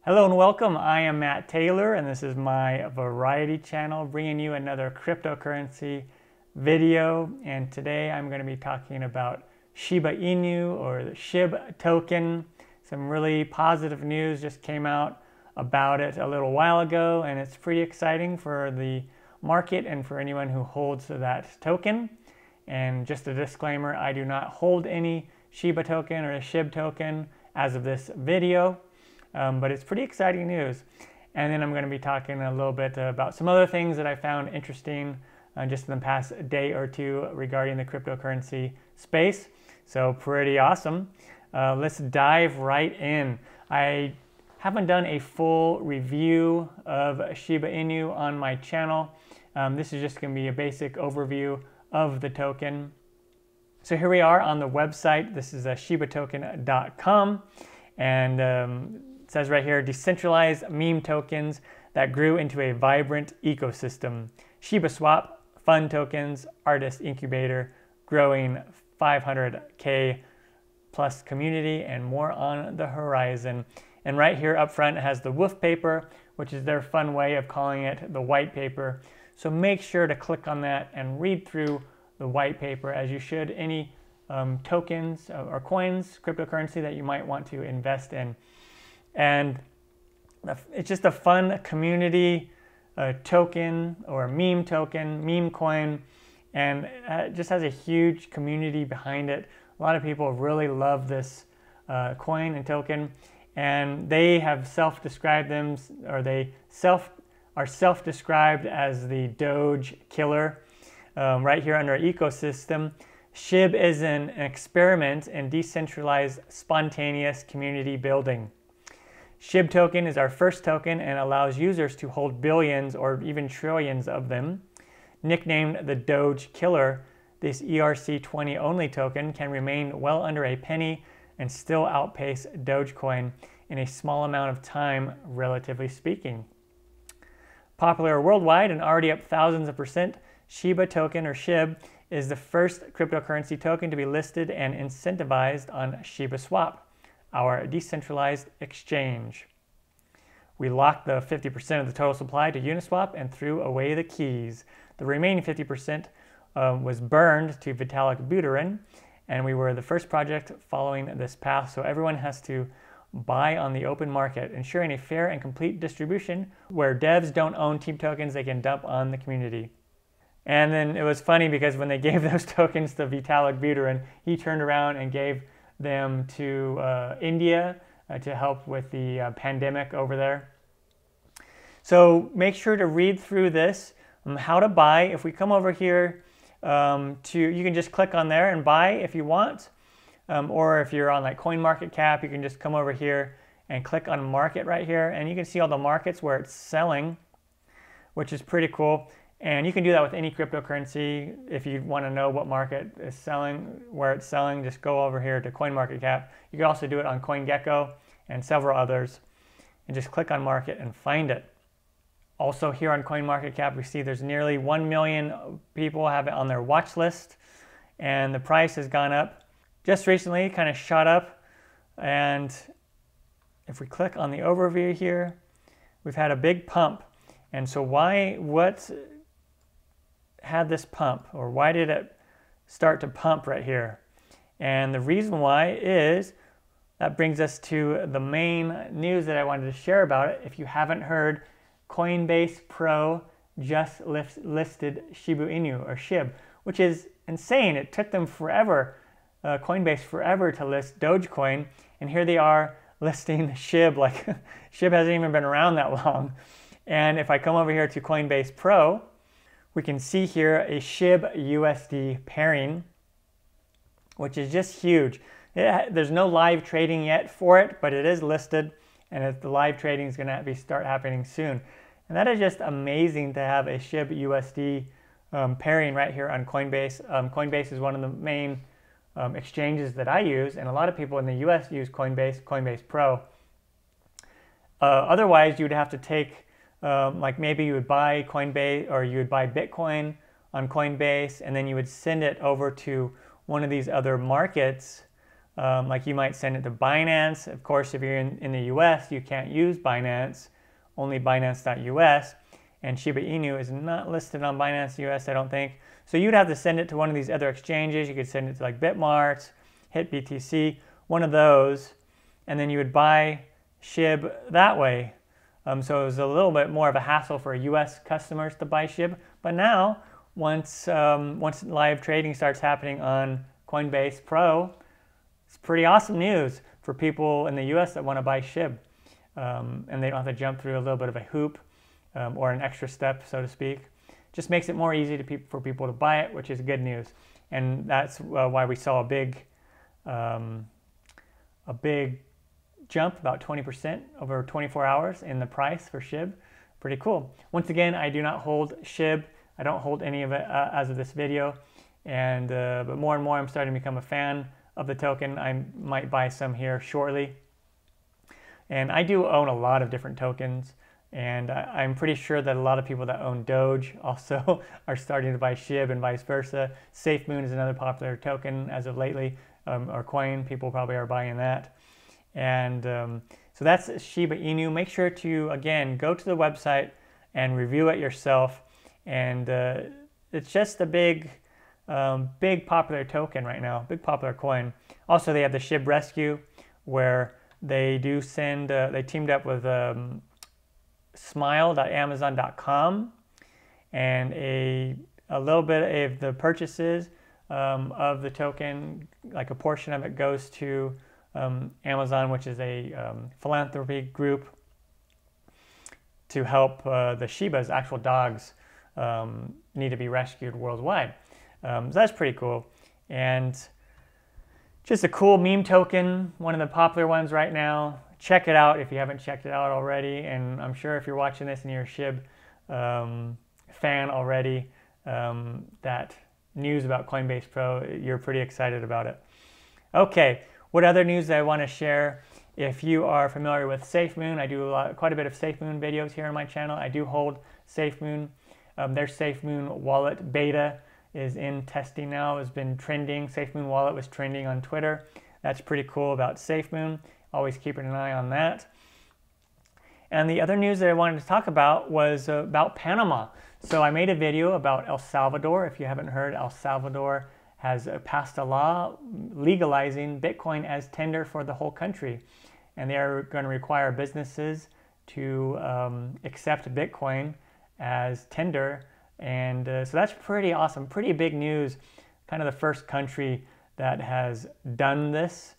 Hello and welcome. I am Matt Taylor and this is my variety channel bringing you another cryptocurrency video. And today I'm going to be talking about Shiba Inu or the Shib token. Some really positive news just came out about it a little while ago, and it's pretty exciting for the market and for anyone who holds that token. And just a disclaimer, I do not hold any Shiba token or a Shib token as of this video. But it's pretty exciting news. And then I'm going to be talking a little bit about some other things that I found interesting just in the past day or two regarding the cryptocurrency space. So pretty awesome. Let's dive right in. I haven't done a full review of Shiba Inu on my channel. This is just going to be a basic overview of the token. So here we are on the website. This is shibatoken.com. And it says right here, decentralized meme tokens that grew into a vibrant ecosystem. Shiba Swap, fun tokens, artist incubator, growing 500K plus community, and more on the horizon. And right here up front it has the wolf paper, which is their fun way of calling it the white paper. So make sure to click on that and read through the white paper, as you should any tokens or coins, cryptocurrency that you might want to invest in. And it's just a fun community token or meme token, meme coin, and it just has a huge community behind it. A lot of people really love this coin and token, and they have self-described them, or they are self-described as the Doge killer. Right here under ecosystem, Shib is an experiment in decentralized, spontaneous community building. Shib token is our first token and allows users to hold billions or even trillions of them. Nicknamed the Doge Killer, this ERC20 only token can remain well under a penny and still outpace Dogecoin in a small amount of time, relatively speaking. Popular worldwide and already up thousands of percent, Shiba token or Shib is the first cryptocurrency token to be listed and incentivized on Shiba Swap, our decentralized exchange. We locked the 50% of the total supply to Uniswap and threw away the keys. The remaining 50% was burned to Vitalik Buterin, and we were the first project following this path, so everyone has to buy on the open market, ensuring a fair and complete distribution. Where devs don't own team tokens, they can dump on the community. And then it was funny because when they gave those tokens to Vitalik Buterin, he turned around and gave them to India to help with the pandemic over there. So make sure to read through this, how to buy. If we come over here you can just click on there and buy if you want. Or if you're on like CoinMarketCap, you can just come over here and click on market right here, and you can see all the markets where it's selling, which is pretty cool. And you can do that with any cryptocurrency. If you want to know what market is selling, where it's selling, just go over here to CoinMarketCap. You can also do it on CoinGecko and several others, and just click on market and find it. Also here on CoinMarketCap, we see there's nearly 1 million people have it on their watch list, and the price has gone up just recently, kind of shot up. And if we click on the overview here, we've had a big pump. And so what had this pump, or why did it start to pump right here? And the reason why is, that brings us to the main news that I wanted to share about it. If you haven't heard, Coinbase Pro just listed Shiba Inu or Shib, which is insane. It took them forever, Coinbase forever, to list Dogecoin, and here they are listing Shib. Like Shib hasn't even been around that long. And if I come over here to Coinbase Pro, we can see here a Shib USD pairing, which is just huge. There's no live trading yet for it, but it is listed, and the live trading is going to start happening soon. And that is just amazing to have a Shib USD pairing right here on Coinbase. Coinbase is one of the main exchanges that I use, and a lot of people in the US use Coinbase Pro. Otherwise, you would have to take like maybe you would buy Coinbase, or you would buy Bitcoin on Coinbase, and then you would send it over to one of these other markets Like you might send it to Binance. Of course, if you're in the US, you can't use Binance, only Binance.us. And Shiba Inu is not listed on Binance US, I don't think. So you'd have to send it to one of these other exchanges. You could send it to like Bitmart, HitBTC, one of those, and then you would buy Shib that way. So it was a little bit more of a hassle for US customers to buy Shib. But now, once live trading starts happening on Coinbase Pro, it's pretty awesome news for people in the US that want to buy Shib. And they don't have to jump through a little bit of a hoop or an extra step, so to speak. Just makes it more easy for people to buy it, which is good news. And that's why we saw a big jump, about 20% over 24 hours in the price for Shib. Pretty cool. Once again, I do not hold Shib. I don't hold any of it as of this video. And but more and more, I'm starting to become a fan of the token. I might buy some here shortly. And I do own a lot of different tokens. And I'm pretty sure that a lot of people that own Doge also are starting to buy Shib and vice versa. SafeMoon is another popular token as of lately, or coin. People probably are buying that. And so that's Shiba Inu. Make sure to, again, go to the website and review it yourself. And it's just a big popular token right now, big popular coin. Also, they have the Shib Rescue, where they do send, they teamed up with smile.amazon.com, and a little bit of the purchases of the token, like a portion of it goes to Amazon, which is a philanthropy group to help the Shibas, actual dogs, need to be rescued worldwide. So that's pretty cool. And just a cool meme token, one of the popular ones right now. Check it out if you haven't checked it out already. And I'm sure if you're watching this and you're a Shib fan already, that news about Coinbase Pro, you're pretty excited about it. Okay, what other news I want to share? If you are familiar with SafeMoon, I do quite a bit of SafeMoon videos here on my channel. I do hold SafeMoon. Their SafeMoon wallet beta is in testing now. It's been trending. SafeMoon wallet was trending on Twitter. That's pretty cool about SafeMoon. Always keeping an eye on that. And the other news that I wanted to talk about was about Panama. So I made a video about El Salvador. If you haven't heard, El Salvador has passed a law legalizing Bitcoin as tender for the whole country. And they are going to require businesses to accept Bitcoin as tender. And so that's pretty awesome, pretty big news. Kind of the first country that has done this.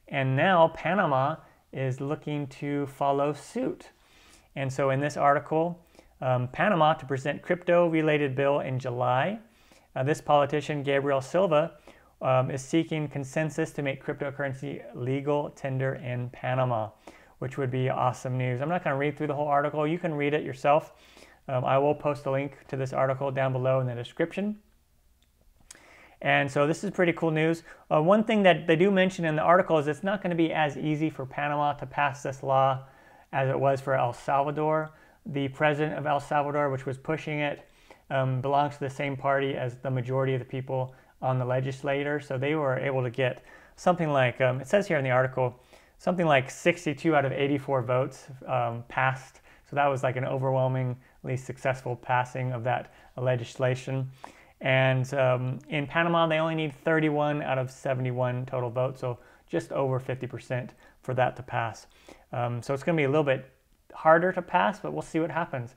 And now Panama is looking to follow suit. And so in this article, Panama to present crypto-related bill in July. This politician, Gabriel Silva, is seeking consensus to make cryptocurrency legal tender in Panama, which would be awesome news. I'm not going to read through the whole article. You can read it yourself. I will post a link to this article down below in the description. And so this is pretty cool news. One thing that they do mention in the article is it's not going to be as easy for Panama to pass this law as it was for El Salvador. The president of El Salvador, which was pushing it, belongs to the same party as the majority of the people on the legislature. So they were able to get something like, it says here in the article, something like 62 out of 84 votes passed. So that was like an overwhelmingly successful passing of that legislation. And in Panama, they only need 31 out of 71 total votes, so just over 50% for that to pass. So it's going to be a little bit harder to pass, but we'll see what happens.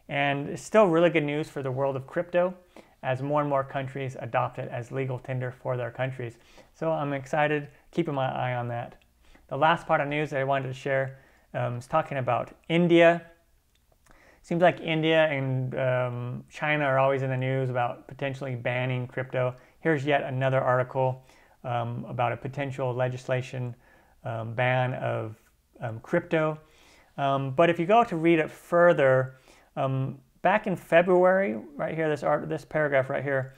And it's still really good news for the world of crypto as more and more countries adopt it as legal tender for their countries. So I'm excited, keeping my eye on that. The last part of news that I wanted to share is talking about India. Seems like India and China are always in the news about potentially banning crypto. Here's yet another article about a potential legislation ban of crypto. But if you go to read it further, back in February, right here, this paragraph right here,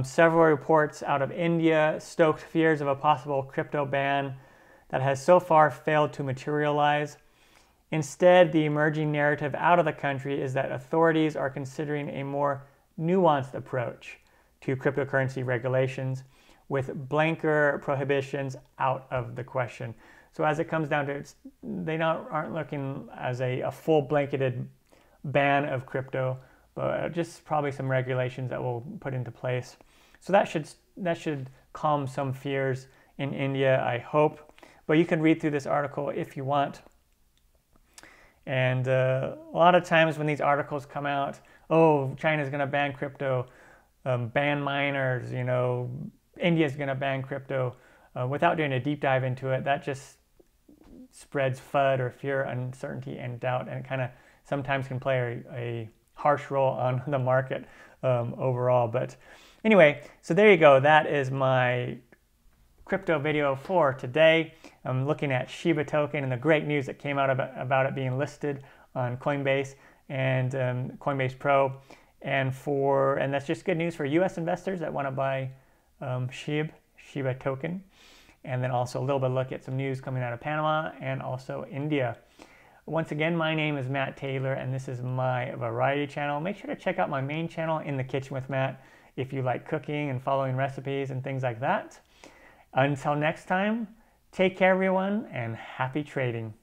several reports out of India stoked fears of a possible crypto ban that has so far failed to materialize. Instead, the emerging narrative out of the country is that authorities are considering a more nuanced approach to cryptocurrency regulations, with blanker prohibitions out of the question. So as it comes down to it, they aren't looking as a full blanketed ban of crypto, but just probably some regulations that we'll put into place. So that should calm some fears in India, I hope. But you can read through this article if you want. And a lot of times when these articles come out, oh, China's going to ban crypto, ban miners, you know, India's going to ban crypto, without doing a deep dive into it, that just spreads FUD or fear, uncertainty, and doubt, and it kind of sometimes can play a harsh role on the market overall. But anyway, so there you go. That is my crypto video for today. I'm looking at Shiba token and the great news that came out about it being listed on Coinbase and Coinbase Pro, and that's just good news for U.S. investors that want to buy Shiba token, and then also a little bit of look at some news coming out of Panama and also India. Once again, my name is Matt Taylor, and this is my variety channel. Make sure to check out my main channel, In the Kitchen with Matt, if you like cooking and following recipes and things like that. Until next time, take care everyone, and happy trading.